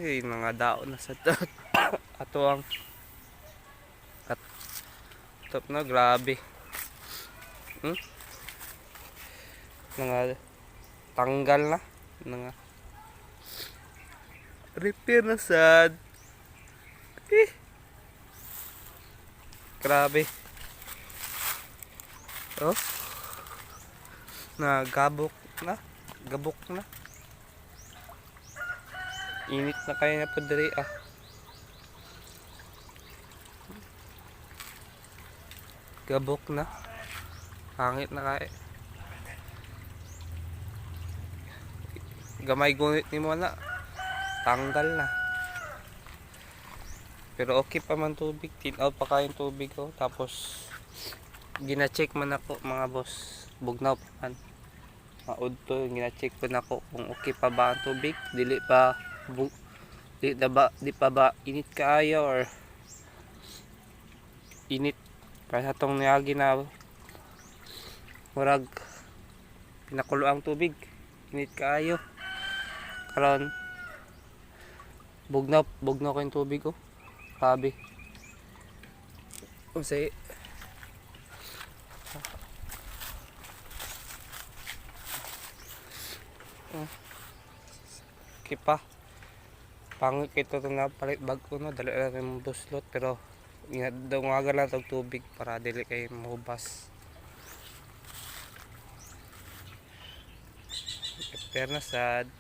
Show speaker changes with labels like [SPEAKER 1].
[SPEAKER 1] Ay, mga daon na sa to. Ato ang top na, grabe. Mga tanggal na. Mga repair na sad. Eh, grabe. Oh, na gabok na. Gabok na. Init na kayo na po diri ah. Gabok na. Hangit na kayo. Gamay gunit ni mo na. Tanggal na. Pero okay pa man tubig. Tinaw pa kayong tubig ko. Tapos gina-check man ako mga boss. Bugnaw pa man. Maud to. Gina-check pa na ako kung okay pa ba ang tubig. Dili pa di pa ba init kaayo or init para sa tong niyagi na murag pinakulo ang tubig. Init kaayo. Karon bugnaw ko yung tubig ko. Sabi. Kasi kipa pangit ito na palit bag ko no, dali lang yung buslot pero dungagan lang tog tubig para dili kay mahubas. Pero na sad.